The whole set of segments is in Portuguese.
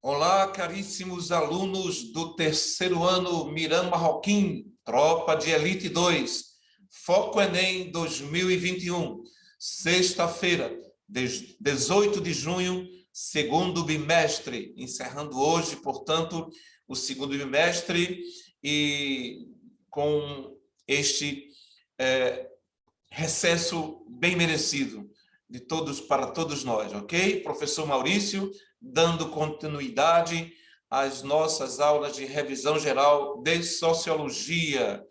Olá, caríssimos alunos do terceiro ano Miram Marroquim, Tropa de Elite 2, Foco Enem 2021, sexta-feira, 18 de junho, segundo bimestre, encerrando hoje, portanto, o segundo bimestre e com este recesso bem merecido de todos para todos nós, ok? Professor Maurício, dando continuidade às nossas aulas de revisão geral de Sociologia.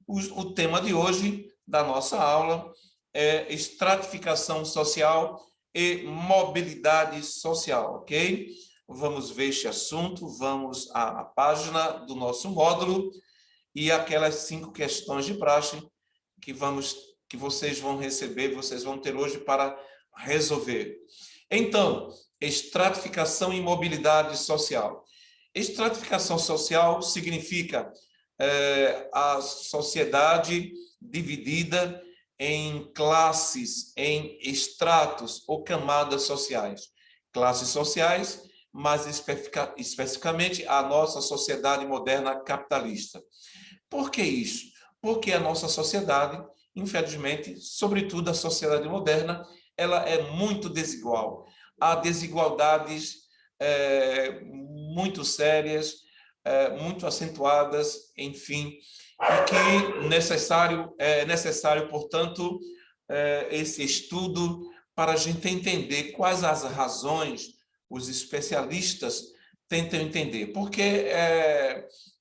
O tema de hoje da nossa aula é estratificação social e mobilidade social, ok? Vamos ver este assunto, vamos à página do nosso módulo e aquelas 5 questões de praxe que vocês vão receber, vocês vão ter hoje para resolver. Então, estratificação e mobilidade social. Estratificação social significa a sociedade dividida em classes, em estratos ou camadas sociais. Classes sociais, mas especificamente a nossa sociedade moderna capitalista. Por que isso? Porque a nossa sociedade, infelizmente, sobretudo a sociedade moderna, ela é muito desigual. Há desigualdades muito sérias, muito acentuadas, enfim, e que é necessário, portanto, esse estudo para a gente entender quais as razões os especialistas tentam entender. Porque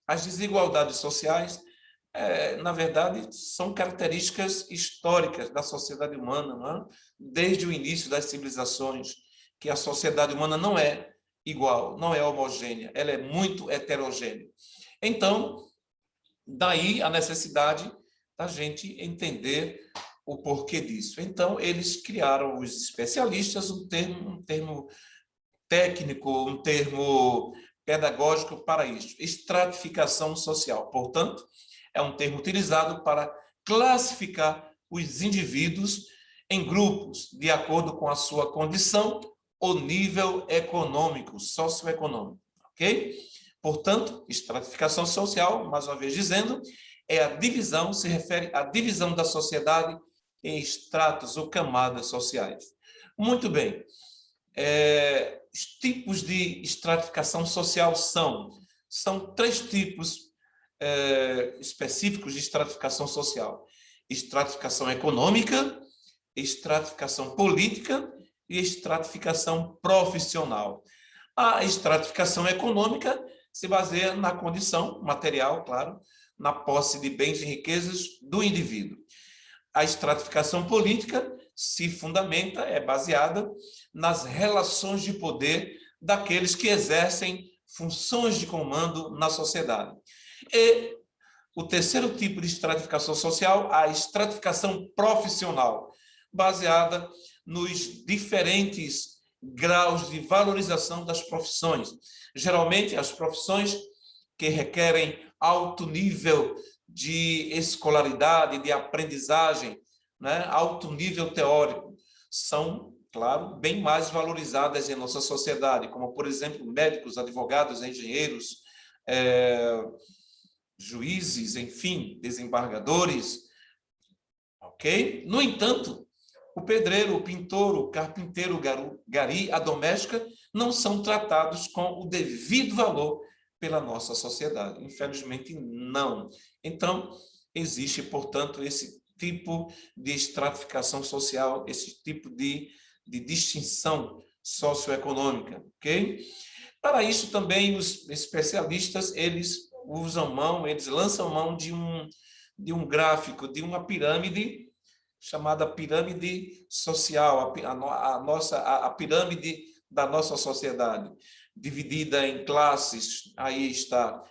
as desigualdades sociais na verdade, são características históricas da sociedade humana, não é? Desde o início das civilizações, que a sociedade humana não é igual, não é homogênea, ela é muito heterogênea. Então, daí a necessidade da gente entender o porquê disso. Então, eles criaram, os especialistas, um termo técnico, um termo pedagógico para isso, estratificação social. Portanto, é um termo utilizado para classificar os indivíduos em grupos, de acordo com a sua condição ou nível econômico, socioeconômico, ok? Portanto, estratificação social, mais uma vez dizendo, é a divisão, se refere à divisão da sociedade em estratos ou camadas sociais. Muito bem. Os tipos de estratificação social são 3 tipos específicos de estratificação social: estratificação econômica, estratificação política e estratificação profissional. A estratificação econômica se baseia na condição material, claro, na posse de bens e riquezas do indivíduo. A estratificação política se fundamenta, é baseada nas relações de poder daqueles que exercem funções de comando na sociedade. E o terceiro tipo de estratificação social, a estratificação profissional, baseada nos diferentes graus de valorização das profissões. Geralmente, as profissões que requerem alto nível de escolaridade, de aprendizagem, né, alto nível teórico, são, claro, bem mais valorizadas em nossa sociedade, como, por exemplo, médicos, advogados, engenheiros, juízes, enfim, desembargadores, ok? No entanto, o pedreiro, o pintor, o carpinteiro, o gari, a doméstica, não são tratados com o devido valor pela nossa sociedade. Infelizmente, não. Então, existe, portanto, esse tipo de estratificação social, esse tipo de distinção socioeconômica, ok? Para isso, também, os especialistas, eles lançam mão de um gráfico, de uma pirâmide chamada pirâmide social, a pirâmide da nossa sociedade, dividida em classes. Aí está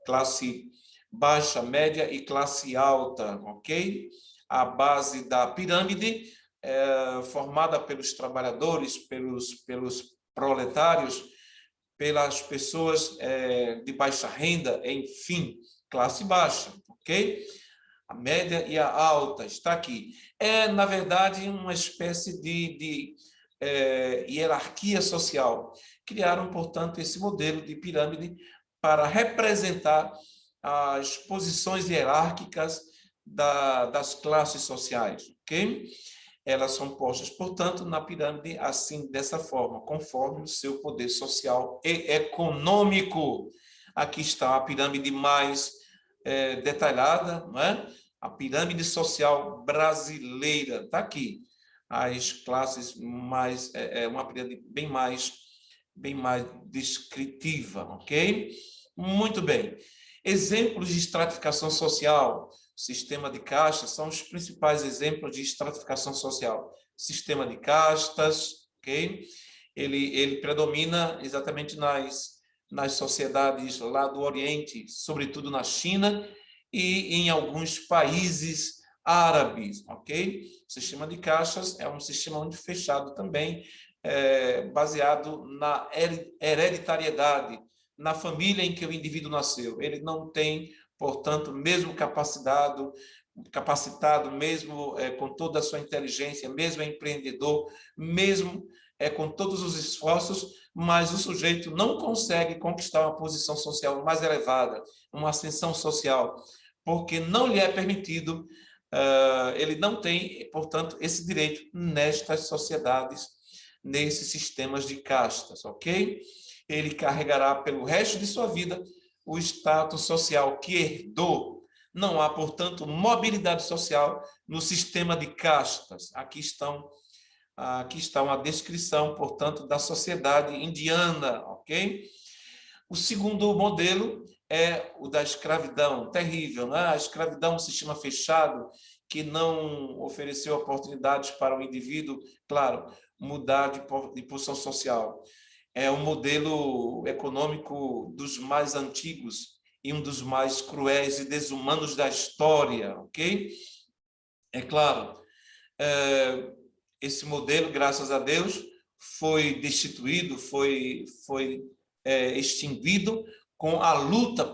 classe baixa, média e classe alta, ok? A base da pirâmide é formada pelos trabalhadores, pelos proletários, pelas pessoas de baixa renda, enfim, classe baixa, ok? A média e a alta está aqui. É, na verdade, uma espécie de hierarquia social. Criaram, portanto, esse modelo de pirâmide para representar as posições hierárquicas das classes sociais, ok? Elas são postas, portanto, na pirâmide assim, dessa forma, conforme o seu poder social e econômico. Aqui está a pirâmide mais detalhada, não é? A pirâmide social brasileira, está aqui. As classes mais, uma pirâmide bem mais descritiva, ok? Muito bem. Exemplos de estratificação social, sistema de castas, são os principais exemplos de estratificação social. Sistema de castas, ok? Ele predomina exatamente nas sociedades lá do Oriente, sobretudo na China e em alguns países árabes, ok? O sistema de castas é um sistema muito fechado também, baseado na hereditariedade, na família em que o indivíduo nasceu. Ele não tem, portanto, mesmo capacitado, mesmo com toda a sua inteligência, mesmo empreendedor, mesmo com todos os esforços, mas o sujeito não consegue conquistar uma posição social mais elevada, uma ascensão social, porque não lhe é permitido, ele não tem, portanto, esse direito nestas sociedades, nesses sistemas de castas, ok? Ele carregará pelo resto de sua vida o status social que herdou. Não há, portanto, mobilidade social no sistema de castas. Aqui está uma descrição, portanto, da sociedade indiana, ok? O segundo modelo é o da escravidão, terrível, né? A escravidão é um sistema fechado que não ofereceu oportunidades para o indivíduo, claro, mudar de posição social. É um modelo econômico dos mais antigos e um dos mais cruéis e desumanos da história, ok? É claro, esse modelo, graças a Deus, foi destituído, foi extinguido com a luta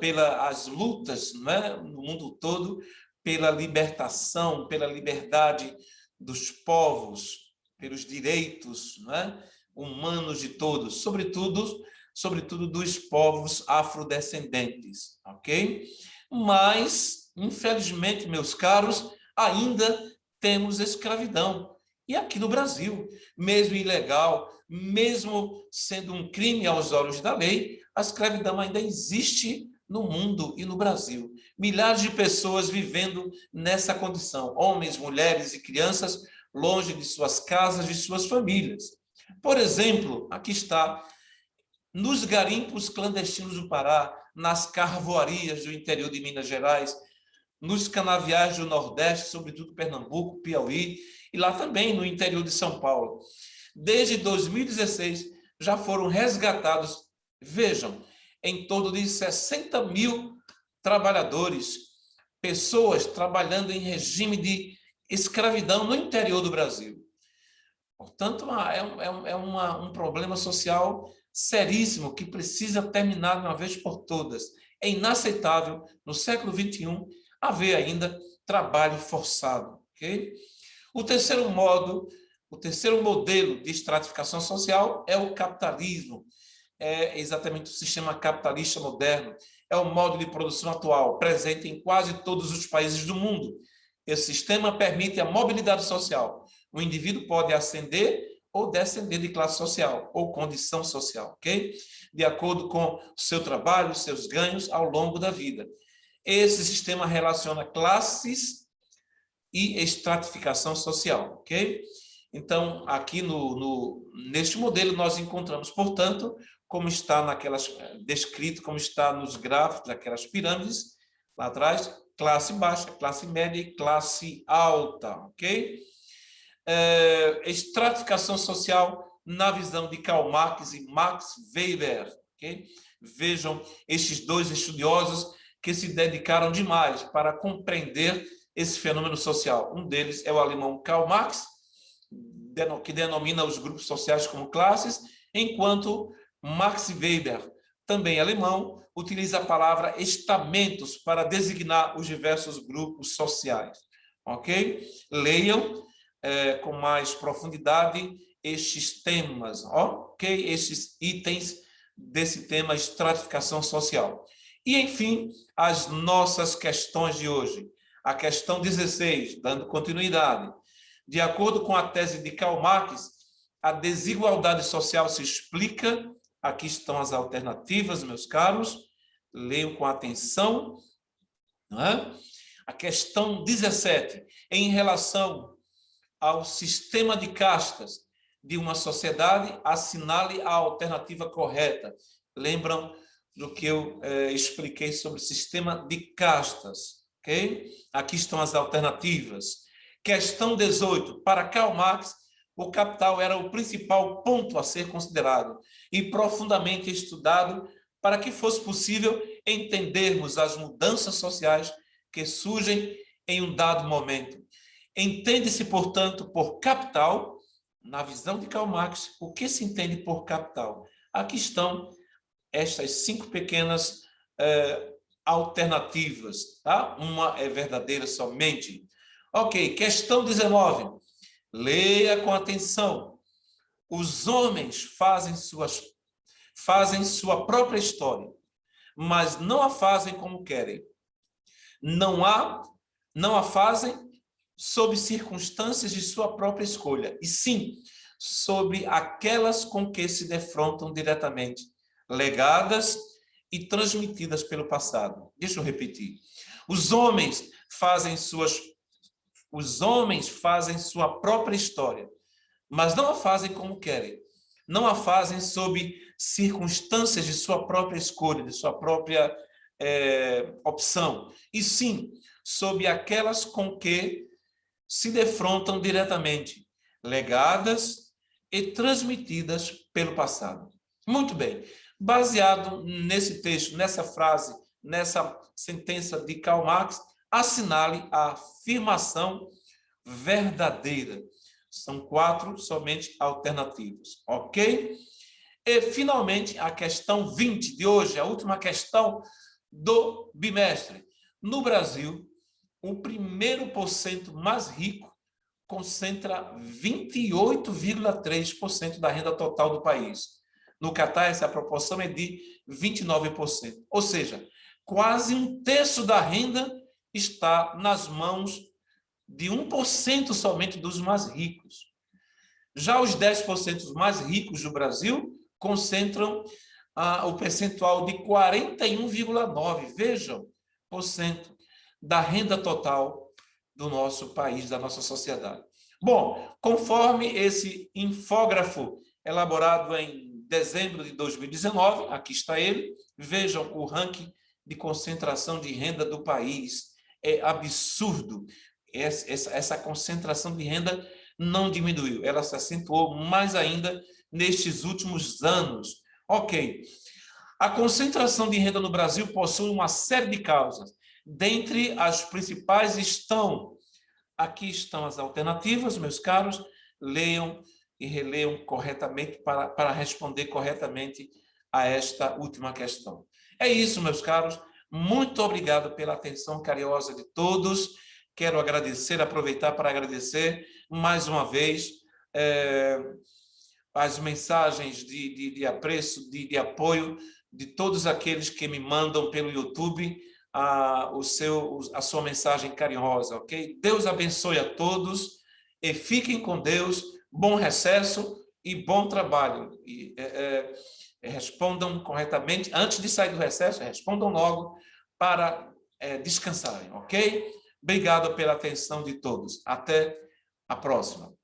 as lutas, né, no mundo todo pela libertação, pela liberdade dos povos, pelos direitos, né, humanos de todos, sobretudo dos povos afrodescendentes, ok? Mas, infelizmente, meus caros, ainda temos escravidão. E aqui no Brasil, mesmo ilegal, mesmo sendo um crime aos olhos da lei, a escravidão ainda existe no mundo e no Brasil. Milhares de pessoas vivendo nessa condição, homens, mulheres e crianças, longe de suas casas, de suas famílias. Por exemplo, aqui está, nos garimpos clandestinos do Pará, nas carvoarias do interior de Minas Gerais, nos canaviais do Nordeste, sobretudo Pernambuco, Piauí, e lá também no interior de São Paulo. Desde 2016, já foram resgatados, vejam, em torno de 60 mil trabalhadores, pessoas trabalhando em regime de escravidão no interior do Brasil. Portanto, um problema social seríssimo que precisa terminar de uma vez por todas. É inaceitável, no século XXI, haver ainda trabalho forçado. Okay? O terceiro modelo de estratificação social é o capitalismo. É exatamente o sistema capitalista moderno. É o modo de produção atual, presente em quase todos os países do mundo. Esse sistema permite a mobilidade social. O indivíduo pode ascender ou descender de classe social ou condição social, ok? De acordo com o seu trabalho, seus ganhos ao longo da vida. Esse sistema relaciona classes e estratificação social, ok? Então, aqui neste modelo, nós encontramos, portanto, como está descrito, como está nos gráficos daquelas pirâmides, lá atrás, classe baixa, classe média e classe alta, ok? Estratificação social na visão de Karl Marx e Max Weber, ok? Vejam estes dois estudiosos que se dedicaram demais para compreender esse fenômeno social. Um deles é o alemão Karl Marx, que denomina os grupos sociais como classes, enquanto Max Weber, também alemão, utiliza a palavra estamentos para designar os diversos grupos sociais. Ok? Leiam com mais profundidade estes temas, ok? Estes itens desse tema estratificação social. E, enfim, as nossas questões de hoje. A questão 16, dando continuidade. De acordo com a tese de Karl Marx, a desigualdade social se explica. Aqui estão as alternativas, meus caros. Leiam com atenção. Não é? A questão 17, em relação ao sistema de castas de uma sociedade, assinale a alternativa correta. Lembram do que eu expliquei sobre o sistema de castas, ok? Aqui estão as alternativas. Questão 18. Para Karl Marx, o capital era o principal ponto a ser considerado e profundamente estudado para que fosse possível entendermos as mudanças sociais que surgem em um dado momento. Entende-se, portanto, por capital, na visão de Karl Marx, o que se entende por capital? Aqui estão estas 5 pequenas alternativas, tá? Uma é verdadeira somente. Ok, questão 19. Leia com atenção. Os homens fazem sua própria história, mas não a fazem como querem. Não a fazem sob circunstâncias de sua própria escolha, e sim sob aquelas com que se defrontam diretamente, legadas e transmitidas pelo passado. Deixa eu repetir. Os homens fazem sua própria história, mas não a fazem como querem. Não a fazem sob circunstâncias de sua própria escolha, de sua própria opção, e sim sob aquelas com que se defrontam diretamente, legadas e transmitidas pelo passado. Muito bem. Baseado nesse texto, nessa frase, nessa sentença de Karl Marx, assinale a afirmação verdadeira. São 4 somente alternativas, ok? E, finalmente, a questão 20 de hoje, a última questão do bimestre. No Brasil, o 1% mais rico concentra 28,3% da renda total do país. No Catar, essa proporção é de 29%. Ou seja, quase 1/3 da renda está nas mãos de 1% somente dos mais ricos. Já os 10% mais ricos do Brasil concentram o percentual de 41,9%, vejam, por cento da renda total do nosso país, da nossa sociedade. Bom, conforme esse infógrafo elaborado em dezembro de 2019, aqui está ele, vejam o ranking de concentração de renda do país. É absurdo. Essa concentração de renda não diminuiu, ela se acentuou mais ainda nestes últimos anos. Ok. A concentração de renda no Brasil possui uma série de causas. Dentre as principais aqui estão as alternativas, meus caros, leiam e releiam corretamente para responder corretamente a esta última questão. É isso, meus caros. Muito obrigado pela atenção carinhosa de todos. Quero aproveitar para agradecer mais uma vez as mensagens de apreço, de apoio de todos aqueles que me mandam pelo YouTube a sua mensagem carinhosa, ok? Deus abençoe a todos e fiquem com Deus. Bom recesso e bom trabalho. Respondam corretamente. Antes de sair do recesso, respondam logo para descansarem, ok? Obrigado pela atenção de todos. Até a próxima.